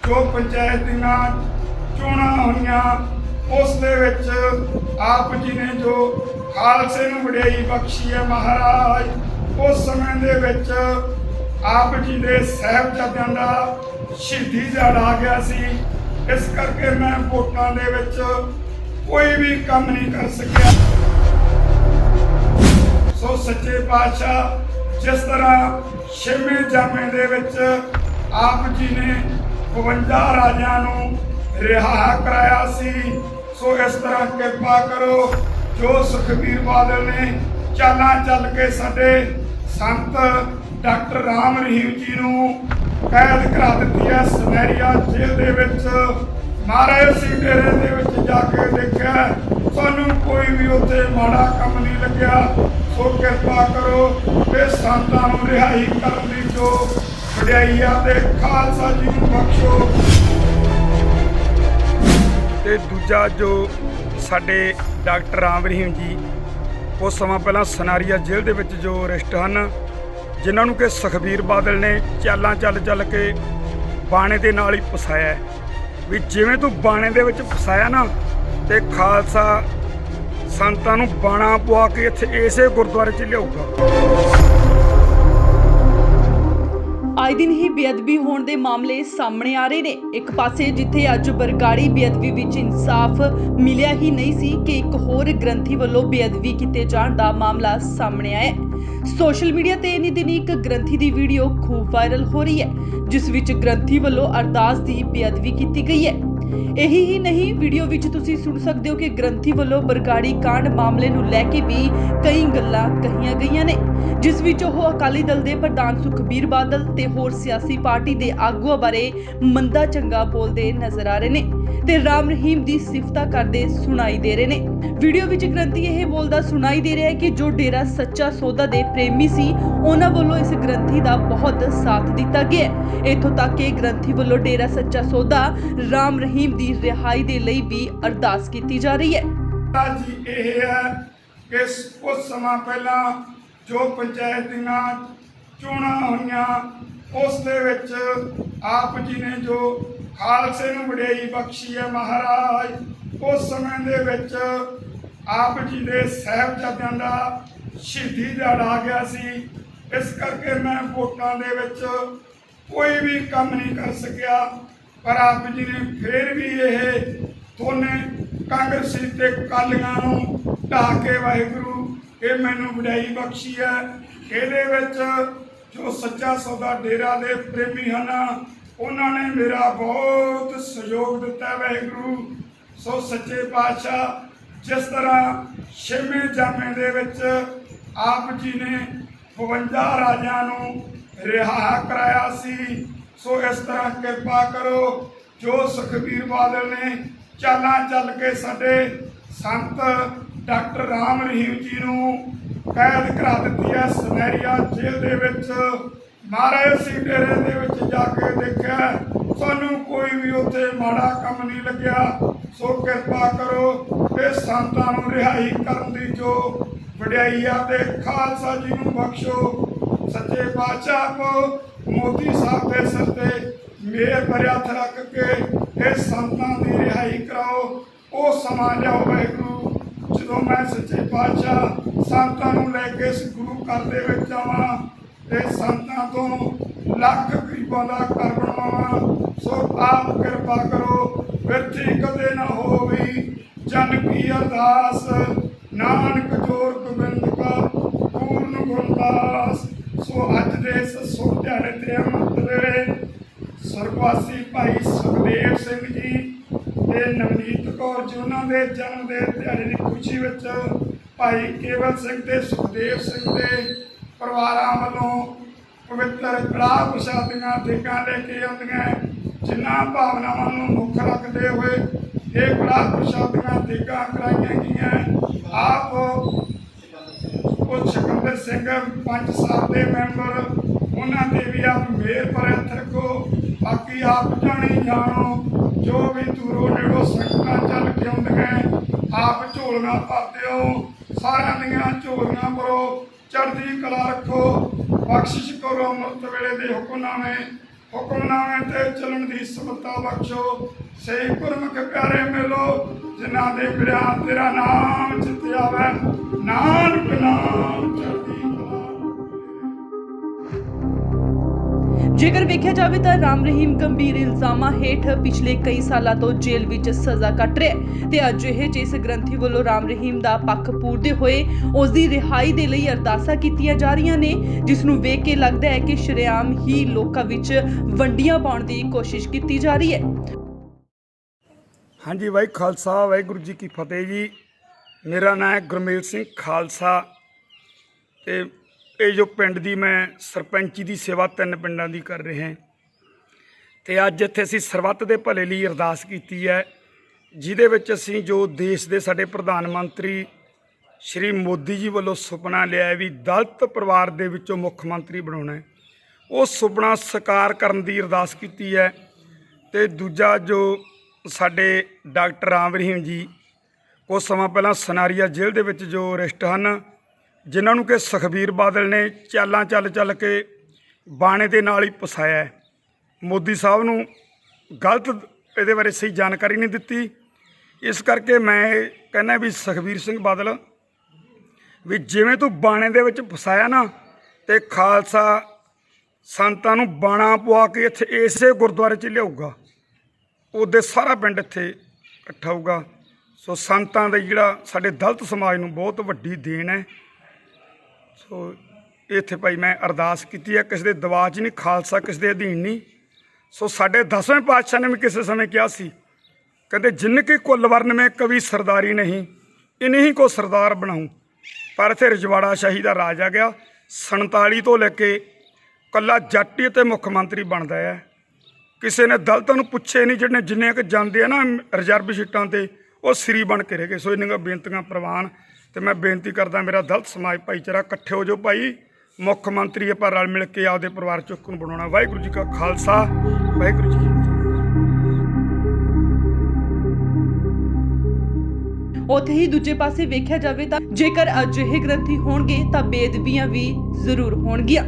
जो पंचायत ਦੀਆਂ ਚੋਣਾਂ ਹੋਈਆਂ ਉਸ ਦੇ ਵਿੱਚ ਆਪ ਜੀ ਨੇ ਜੋ ਖਾਲਸੇ ਨੂੰ ਵਡਿਆਈ ਬਖਸ਼ੀ ਹੈ ਮਹਾਰਾਜ, ਉਸ ਸਮੇਂ ਦੇ ਵਿੱਚ ਆਪ ਜੀ ਦੇ ਸਾਹਿਬਜ਼ਾਦਿਆਂ ਦਾ ਸ਼ਹੀਦੀ ਦਿਹਾੜਾ ਆ ਗਿਆ ਸੀ। ਇਸ ਕਰਕੇ ਮੈਂ ਵੋਟਾਂ ਦੇ ਵਿੱਚ ਕੋਈ ਵੀ ਕੰਮ ਨਹੀਂ ਕਰ ਸਕਿਆ। ਸੋ ਸੱਚੇ ਪਾਤਸ਼ਾਹ ਜਿਸ ਤਰ੍ਹਾਂ ਛੇਵੇਂ ਜਾਮੇ ਦੇ ਵਿੱਚ ਆਪ ਜੀ ਨੇ 52 ਰਾਜਿਆਂ ਨੂੰ ਰਿਹਾ ਕਰਾਇਆ ਸੀ, ਸੋ ਇਸ ਤਰ੍ਹਾਂ ਕਿਰਪਾ ਕਰੋ ਜੋ ਸੁਖਬੀਰ ਬਾਦਲ ਨੇ ਚਾਲਾਂ ਚੱਲ ਕੇ ਸਾਡੇ ਸੰਤ ਡਾਕਟਰ ਰਾਮ ਰਹੀਮ ਜੀ ਨੂੰ ਕੈਦ ਕਰਾ ਦਿੱਤੀ ਹੈ ਸੁਨਹਿਰੀਆ ਜੇਲ੍ਹ ਦੇ ਵਿੱਚ। ਮਹਾਰਾਜ ਸਿੰਘ ਡੇਰੇ ਦੇ ਵਿੱਚ ਜਾ ਕੇ ਦੇਖਿਆ, ਸਾਨੂੰ ਕੋਈ ਵੀ ਉੱਥੇ ਮਾੜਾ ਕੰਮ ਨਹੀਂ ਲੱਗਿਆ। ਸੋ ਕਿਰਪਾ ਕਰੋ ਇਹ ਸੰਤਾਂ ਨੂੰ ਰਿਹਾਈ ਕਰਨ ਦੀ ਜੋ ਵਡਿਆਈ ਆ ਤੇ ਖਾਲਸਾ ਜੀ ਨੂੰ ਬਖਸ਼ੋ। ਤੇ ਦੂਜਾ ਜੋ ਸਾਡੇ ਡਾਕਟਰ ਰਾਮ ਰਹੀਮ ਜੀ ਕੁਝ ਸਮਾਂ ਪਹਿਲਾਂ ਸੁਨਹਿਰੀਆ ਜੇਲ੍ਹ ਦੇ ਵਿੱਚ ਜੋ ਅਰੈਸਟ ਹਨ, ਜਿਨ੍ਹਾਂ ਨੂੰ ਕਿ ਸੁਖਬੀਰ ਬਾਦਲ ਨੇ ਚਾਲਾਂ ਚੱਲ ਕੇ ਬਾਣੇ ਦੇ ਨਾਲ ਹੀ ਫਸਾਇਆ ਵੀ ਜਿਵੇਂ ਤੂੰ ਬਾਣੇ ਦੇ ਵਿੱਚ ਫਸਾਇਆ ਨਾ, ਤੇ ਖਾਲਸਾ ਸੰਤਾਂ ਨੂੰ ਬਾਣਾ ਪਵਾ ਕੇ ਇੱਥੇ ਇਸੇ ਗੁਰਦੁਆਰੇ 'ਚ ਲਿਆਊਗਾ। ਆਏ ਦਿਨ ਹੀ ਬੇਅਦਬੀ ਹੋਣ ਦੇ ਮਾਮਲੇ ਸਾਹਮਣੇ ਆ ਰਹੇ ਨੇ। ਇੱਕ ਪਾਸੇ ਜਿੱਥੇ ਅੱਜ ਬਰਗਾੜੀ ਬੇਅਦਬੀ ਵਿੱਚ ਇਨਸਾਫ ਮਿਲਿਆ ਹੀ ਨਹੀਂ ਸੀ ਕਿ ਇੱਕ ਹੋਰ ਗ੍ਰੰਥੀ ਵੱਲੋਂ ਬੇਅਦਬੀ ਕੀਤੇ ਜਾਣ ਦਾ ਮਾਮਲਾ ਸਾਹਮਣੇ ਆਇਆ। ਸੋਸ਼ਲ ਮੀਡੀਆ ਤੇ ਇਨੀ ਦਿਨ ਇੱਕ ਗ੍ਰੰਥੀ ਦੀ ਵੀਡੀਓ ਖੂਬ ਵਾਇਰਲ ਹੋ ਰਹੀ ਹੈ, ਜਿਸ ਵਿੱਚ ਗ੍ਰੰਥੀ ਵੱਲੋਂ ਅਰਦਾਸ ਦੀ ਬੇਅਦਬੀ ਕੀਤੀ ਗਈ ਹੈ। ਇਹੀ ਹੀ ਨਹੀਂ, ਵੀਡੀਓ ਵਿੱਚ ਤੁਸੀਂ ਸੁਣ ਸਕਦੇ ਹੋ ਕਿ ਗ੍ਰੰਥੀ ਵੱਲੋਂ ਬਰਗਾੜੀ ਕਾਂਡ ਮਾਮਲੇ ਨੂੰ ਲੈ ਕੇ ਵੀ ਕਈ ਗੱਲਾਂ ਕਹੀਆਂ ਗਈਆਂ ਨੇ, ਜਿਸ ਵਿੱਚ ਉਹ ਅਕਾਲੀ ਦਲ ਦੇ ਪ੍ਰਧਾਨ ਸੁਖਬੀਰ ਬਾਦਲ ਤੇ ਹੋਰ ਸਿਆਸੀ ਪਾਰਟੀ ਦੇ ਆਗੂਆਂ ਬਾਰੇ ਮੰਦਾ ਚੰਗਾ ਬੋਲਦੇ ਨਜ਼ਰ ਆ ਰਹੇ ਨੇ ਤੇ ਰਾਮ ਰਹੀਮ ਦੀ ਸਿਫਤਾਂ ਕਰਦੇ ਸੁਣਾਈ ਦੇ ਰਹੇ ਨੇ। ਵੀਡੀਓ ਵਿੱਚ ਗ੍ਰੰਥੀ ਇਹ ਬੋਲਦਾ ਸੁਣਾਈ ਦੇ ਰਿਹਾ ਹੈ ਕਿ ਜੋ ਡੇਰਾ ਸੱਚਾ ਸੌਦਾ ਦੇ ਪ੍ਰੇਮੀ ਸੀ, ਉਹਨਾਂ ਵੱਲੋਂ ਇਸ ਗ੍ਰੰਥੀ ਦਾ ਬਹੁਤ ਸਾਥ ਦਿੱਤਾ ਗਿਆ। ਇੱਥੋਂ ਤੱਕ ਕਿ ਗ੍ਰੰਥੀ ਵੱਲੋਂ ਡੇਰਾ ਸੱਚਾ ਸੌਦਾ ਰਾਮ ਰਹੀਮ ਦੀ ਰਿਹਾਈ ਦੇ ਲਈ ਵੀ ਅਰਦਾਸ ਕੀਤੀ ਜਾ ਰਹੀ ਹੈ। ਜੀ ਇਹ ਹੈ ਕਿ ਕੁਝ ਸਮਾਂ ਪਹਿਲਾਂ ਜੋ ਪੰਚਾਇਤ ਦੀਆਂ ਚੋਣਾਂ ਹੋਈਆਂ ਉਸ ਦੇ ਵਿੱਚ ਆਪ ਜੀ ਨੇ ਜੋ ਖਾਲਸੇ ਨੂੰ ਵਡਿਆਈ ਬਖਸ਼ੀ ਹੈ ਮਹਾਰਾਜ, ਉਸ ਸਮੇਂ ਦੇ ਵਿੱਚ ਆਪ ਜੀ ਦੇ ਸਾਹਿਬਜ਼ਾਦਿਆਂ ਦਾ ਸ਼ਹੀਦੀ ਦਿਹਾੜਾ ਆ ਗਿਆ ਸੀ। ਇਸ ਕਰਕੇ ਮੈਂ ਵੋਟਾਂ ਦੇ ਵਿੱਚ ਕੋਈ ਵੀ ਕੰਮ ਨਹੀਂ ਕਰ ਸਕਿਆ। ਪਰ ਆਪ ਜੀ ਨੇ ਫਿਰ ਵੀ ਇਹ ਦੋਨੇ ਕਾਂਗਰਸੀ ਤੇ ਅਕਾਲੀਆਂ ਨੂੰ ਢਾਹ ਕੇ ਵਾਹਿਗੁਰੂ ਇਹ ਮੈਨੂੰ ਵਡਿਆਈ ਬਖਸ਼ੀ ਹੈ। ਇਹਦੇ ਵਿੱਚ ਜੋ ਸੱਚਾ ਸੌਦਾ ਡੇਰਾ ਦੇ ਪ੍ਰੇਮੀ ਹਨ, ਉਹਨਾਂ ਨੇ ਮੇਰਾ ਬਹੁਤ ਸਹਿਯੋਗ ਦਿੱਤਾ ਵਾਹਿਗੁਰੂ। ਸੋ ਸੱਚੇ ਪਾਤਸ਼ਾਹ ਜਿਸ ਤਰ੍ਹਾਂ ਛੇਵੇਂ ਜਾਮੇ ਦੇ ਵਿੱਚ ਆਪ ਜੀ ਨੇ 52 ਰਾਜਿਆਂ ਨੂੰ ਰਿਹਾ ਕਰਾਇਆ ਸੀ, ਸੋ ਇਸ ਤਰ੍ਹਾਂ ਕਿਰਪਾ ਕਰੋ ਜੋ ਸੁਖਬੀਰ ਬਾਦਲ ਨੇ ਚਾਲਾਂ ਚੱਲ ਕੇ ਸਾਡੇ ਸੰਤ ਡਾਕਟਰ ਰਾਮ ਰਹੀਮ ਜੀ ਨੂੰ ਕੈਦ ਕਰਾ ਦਿੱਤੀ ਹੈ ਸੁਨਹਿਰੀਆ ਜੇਲ੍ਹ ਦੇ ਵਿੱਚ। ਮਹਾਰਾਜ ਸਿੰਘ ਡੇਰੇ ਦੇ ਵਿੱਚ ਜਾ ਕੇ ਦੇਖਿਆ, ਸਾਨੂੰ ਕੋਈ ਵੀ ਉੱਥੇ ਮਾੜਾ ਕੰਮ ਨਹੀਂ ਲੱਗਿਆ। ਸੋ ਕਿਰਪਾ ਕਰੋ ਇਹ ਸੰਤਾਂ ਨੂੰ ਰਿਹਾਈ ਕਰਨ ਦੀ ਜੋ ਵਡਿਆਈ ਆ ਤੇ ਖਾਲਸਾ ਜੀ ਨੂੰ ਬਖਸ਼ੋ। ਸੱਚੇ ਪਾਤਸ਼ਾਹ ਕੋ ਮੋਦੀ ਸਾਹਿਬ ਦੇ ਸਿਰ ਤੇ ਮੇਰ ਭਰਿਆ ਹੱਥ ਰੱਖ ਕੇ ਇਹ ਸੰਤਾਂ ਦੀ ਰਿਹਾਈ ਕਰਾਓ। ਉਹ ਸਮਾਂ ਲਿਆਓ ਵਾਹਿਗੁਰੂ ਜਦੋਂ ਮੈਂ ਸੱਚੇ ਪਾਤਸ਼ਾਹ ਸੰਤਾਂ ਨੂੰ ਲੈ ਕੇ ਇਸ ਗੁਰੂ ਘਰ ਦੇ ਵਿੱਚ ਆਵਾਂ ਤੇ ਸੰਤਾਂ ਤੋਂ ਲੱਖ ਗਰੀਬਾਂ ਦਾ ਘਰ ਬਣਾਵਾਂ। ਸੋ ਆਪ ਕਿਰਪਾ ਕਰੋ ਵਿਰਥੀ ਕਦੇ ਨਾ ਹੋਵੇ ਜਨ ਕੀ ਅਰਦਾਸ, ਨਾਨਕ ਜੋਰ ਗੋਬਿੰਦ ਕਾ ਪੂਰਨ ਗੁਰਦਾਸ। ਸੋ ਅੱਜ ਦੇ ਇਸ ਸੁੱਖ ਦਿਹਾੜੇ ਤੇ ਅੰਮ੍ਰਿਤ ਵੇਲੇ ਸਰਗਵਾਸੀ ਭਾਈ ਸੁਖਦੇਵ ਸਿੰਘ ਜੀ ਤੇ ਨਵਨੀਤ ਕੌਰ ਜੀ ਉਹਨਾਂ ਦੇ ਜਨਮ ਦੇ ਦਿਹਾੜੇ ਦੀ ਖੁਸ਼ੀ ਵਿੱਚ ਭਾਈ ਕੇਵਲ ਸਿੰਘ ਤੇ ਸੁਖਦੇਵ ਸਿੰਘ ਦੇ ਪਰਿਵਾਰਾਂ ਵੱਲੋਂ ਪਵਿੱਤਰ ਕੜਾਹ ਪ੍ਰਸ਼ਾਦੀਆਂ ਦੇਗਾਂ ਲੈ ਕੇ ਆਉਂਦੀਆਂ, ਜਿਨ੍ਹਾਂ ਭਾਵਨਾਵਾਂ ਨੂੰ ਮੁੱਖ ਰੱਖਦੇ ਹੋਏ ਇਹ ਕੜਾਹ ਪ੍ਰਸ਼ਾਦੀਆਂ ਦੇਗਾਂ ਕਰਾਈਆਂ ਗਈਆਂ। ਆਪ ਸਿਕੰਦਰ ਸਿੰਘ ਪੰਜ ਸਾਹਿਬ ਦੇ ਮੈਂਬਰ, ਉਹਨਾਂ ਤੇ ਵੀ ਆਪ ਮੇਰ ਭਰੇ ਹੱਥ ਰੱਖੋ। ਬਾਕੀ ਆਪ ਜਾਣੀ ਜਾਣੋ ਜੋ ਵੀ ਦੂਰੋਂ ਨੇੜੋਂ ਸੰਗਤਾਂ ਚੱਲ ਕੇ ਆਉਂਦੀਆਂ, ਆਪ ਝੋਲੀਆਂ ਭਰਦੇ ਹੋ, ਸਾਰਿਆਂ ਦੀਆਂ ਝੋਲੀਆਂ ਭਰੋ, ਚੜ੍ਹਦੀ ਕਲਾ ਰੱਖੋ, ਬਖਸ਼ਿਸ਼ ਕਰੋ। ਅੰਮ੍ਰਿਤ ਵੇਲੇ ਦੇ ਹੁਕਮਨਾਮੇ ਹੁਕਮਨਾਮੇ ਤੇ ਚੱਲਣ ਦੀ ਸਮਤਾ ਬਖਸ਼ੋ। ਸਹੀ ਗੁਰਮੁਖ ਪਿਆਰੇ ਮਿਲੋ, ਜਿਨ੍ਹਾਂ ਦੇ ਬਿਰਿਆ ਤੇਰਾ ਨਾਮ ਚਿਤ ਆਵੇ, ਨਾਨਕ ਨਾਮ ਚੜ੍ਹਦੀ ਕਲਾ। ਜੇਕਰ ਵੇਖਿਆ ਜਾਵੇ ਤਾਂ ਰਾਮ ਰਹੀਮ ਗੰਭੀਰ ਇਲਜ਼ਾਮਾਂ ਹੇਠ ਪਿਛਲੇ ਕਈ ਸਾਲਾਂ ਤੋਂ ਜੇਲ੍ਹ ਵਿੱਚ ਸਜ਼ਾ ਕੱਟ ਰਿਹਾ ਹੈ ਤੇ ਅੱਜ ਇਹ ਜਿਸ ਗ੍ਰੰਥੀ ਵੱਲੋਂ ਰਾਮ ਰਹੀਮ ਦਾ ਪੱਖ ਪੂਰਦੇ ਹੋਏ ਉਸ ਦੀ ਰਿਹਾਈ ਦੇ ਲਈ ਅਰਦਾਸਾਂ ਕੀਤੀਆਂ ਜਾ ਰਹੀਆਂ ਨੇ, ਜਿਸ ਨੂੰ ਵੇਖ ਕੇ ਲੱਗਦਾ ਹੈ ਕਿ ਸ਼ਰੇਆਮ ਹੀ ਲੋਕਾਂ ਵਿੱਚ ਵੰਡੀਆਂ ਪਾਉਣ ਦੀ ਕੋਸ਼ਿਸ਼ ਕੀਤੀ ਜਾ ਰਹੀ ਹੈ। ਹਾਂਜੀ ਵਾਹਿ ਖਾਲਸਾ ਵਾਹਿਗੁਰੂ ਜੀ ਕੀ ਫਤਿਹ ਜੀ। ਮੇਰਾ ਨਾਮ ਹੈ ਗੁਰਮੇਲ ਸਿੰਘ ਖਾਲਸਾ ਤੇ ਇਹ ਜੋ ਪਿੰਡ ਦੀ ਮੈਂ ਸਰਪੰਚੀ ਦੀ ਸੇਵਾ 3 ਪਿੰਡਾਂ ਦੀ ਕਰ ਰਿਹਾ ਤੇ ਅੱਜ ਇੱਥੇ ਅਸੀਂ ਸਰਬੱਤ ਦੇ ਭਲੇ ਲਈ ਅਰਦਾਸ ਕੀਤੀ ਹੈ, ਜਿਹਦੇ ਵਿੱਚ ਅਸੀਂ ਜੋ ਦੇਸ਼ ਦੇ ਸਾਡੇ ਪ੍ਰਧਾਨ ਮੰਤਰੀ ਸ਼੍ਰੀ ਮੋਦੀ ਜੀ ਵੱਲੋਂ ਸੁਪਨਾ ਲਿਆ ਵੀ ਦਲਿਤ ਪਰਿਵਾਰ ਦੇ ਵਿੱਚੋਂ ਮੁੱਖ ਮੰਤਰੀ ਬਣਾਉਣਾ ਹੈ, ਉਹ ਸੁਪਨਾ ਸਾਕਾਰ ਕਰਨ ਦੀ ਅਰਦਾਸ ਕੀਤੀ ਹੈ। ਤੇ ਦੂਜਾ ਜੋ ਸਾਡੇ ਡਾਕਟਰ ਰਾਮ ਰਹੀਮ ਜੀ ਕੁਝ ਸਮਾਂ ਪਹਿਲਾਂ ਸਨਾਰੀਆ ਜੇਲ੍ਹ ਦੇ ਵਿੱਚ ਜੋ ਅਰੈਸਟ ਹਨ, ਜਿਨ੍ਹਾਂ ਨੂੰ ਕਿ ਸੁਖਬੀਰ ਬਾਦਲ ਨੇ ਚਾਲਾਂ ਚੱਲ ਕੇ ਬਾਣੇ ਦੇ ਨਾਲ ਹੀ ਫਸਾਇਆ ਹੈ। ਮੋਦੀ ਸਾਹਿਬ ਨੂੰ ਗਲਤ ਇਹਦੇ ਬਾਰੇ ਸਹੀ ਜਾਣਕਾਰੀ ਨਹੀਂ ਦਿੱਤੀ। ਇਸ ਕਰਕੇ ਮੈਂ ਇਹ ਕਹਿੰਦਾ ਵੀ ਸੁਖਬੀਰ ਸਿੰਘ ਬਾਦਲ ਵੀ ਜਿਵੇਂ ਤੂੰ ਬਾਣੇ ਦੇ ਵਿੱਚ ਫਸਾਇਆ ਨਾ, ਤੇ ਖਾਲਸਾ ਸੰਤਾਂ ਨੂੰ ਬਾਣਾ ਪਵਾ ਕੇ ਇੱਥੇ ਇਸੇ ਗੁਰਦੁਆਰੇ 'ਚ ਲਿਆਊਗਾ, ਉਹਦੇ ਸਾਰਾ ਪਿੰਡ ਇੱਥੇ ਇਕੱਠਾ ਹੋਊਗਾ। ਸੋ ਸੰਤਾਂ ਦਾ ਜਿਹੜਾ ਸਾਡੇ ਦਲਿਤ ਸਮਾਜ ਨੂੰ ਬਹੁਤ ਵੱਡੀ ਦੇਣ ਹੈ। ਸੋ ਇੱਥੇ ਭਾਈ ਮੈਂ ਅਰਦਾਸ ਕੀਤੀ ਹੈ, ਕਿਸੇ ਦੇ ਦਬਾਅ 'ਚ ਨਹੀਂ, ਖਾਲਸਾ ਕਿਸੇ ਦੇ ਅਧੀਨ ਨਹੀਂ। ਸੋ ਸਾਡੇ 10ਵੇਂ ਪਾਤਸ਼ਾਹ ਨੇ ਵੀ ਕਿਸੇ ਸਮੇਂ ਕਿਹਾ ਸੀ, ਕਹਿੰਦੇ ਜਿੰਨ ਕੀ ਕੁੱਲ ਵਰਨ ਮੈਂ ਕਵੀ ਸਰਦਾਰੀ ਨਹੀਂ, ਇਨਹੀਂ ਕੋ ਸਰਦਾਰ ਬਣਾਊਂ। ਪਰ ਇੱਥੇ ਰਜਵਾੜਾ ਸ਼ਾਹੀ ਦਾ ਰਾਜ ਆ ਗਿਆ। 47 ਤੋਂ ਲੈ ਕੇ ਇਕੱਲਾ ਜੱਟ ਹੀ ਤੇ ਮੁੱਖ ਮੰਤਰੀ ਬਣਦਾ ਹੈ। ਕਿਸੇ ਨੇ ਦਲਿਤਾਂ ਨੂੰ ਪੁੱਛੇ ਨਹੀਂ, ਜਿਹੜੇ ਜਿੰਨੇ ਕੁ ਜਾਂਦੇ ਆ ਨਾ ਰਿਜ਼ਰਵ ਸੀਟਾਂ 'ਤੇ, ਉਹ ਸ੍ਰੀ ਬਣ ਕੇ ਰਹਿ ਗਏ। ਸੋ ਇਹਨਾਂ ਬੇਨਤੀਆਂ ਪ੍ਰਵਾਨ ਤੇ ਮੈਂ ਬੇਨਤੀ ਕਰਦਾ ਮੇਰਾ ਦਲਿਤ ਸਮਾਜ ਭਾਈਚਾਰਾ ਇਕੱਠੇ ਹੋ ਜਾਓ ਭਾਈ, ਮੁੱਖ ਮੰਤਰੀ ਆਪਾਂ ਰਲ ਮਿਲ ਕੇ ਆਪਦੇ ਪਰਿਵਾਰ ਚੁੱਕ ਨੂੰ ਬਣਾਉਣਾ। ਵਾਹਿਗੁਰੂ ਜੀ ਕਾ ਖਾਲਸਾ ਵਾਹਿਗੁਰੂ ਜੀ ਕੀ ਫਤਿਹ। ਉੱਥੇ ਹੀ ਦੂਜੇ ਪਾਸੇ ਵੇਖਿਆ ਜਾਵੇ ਤਾਂ ਜੇਕਰ ਅਜਿਹੇ ਗ੍ਰੰਥੀ ਹੋਣਗੇ ਤਾਂ ਬੇਅਦਬੀਆਂ ਵੀ ਜ਼ਰੂਰ ਹੋਣਗੀਆਂ।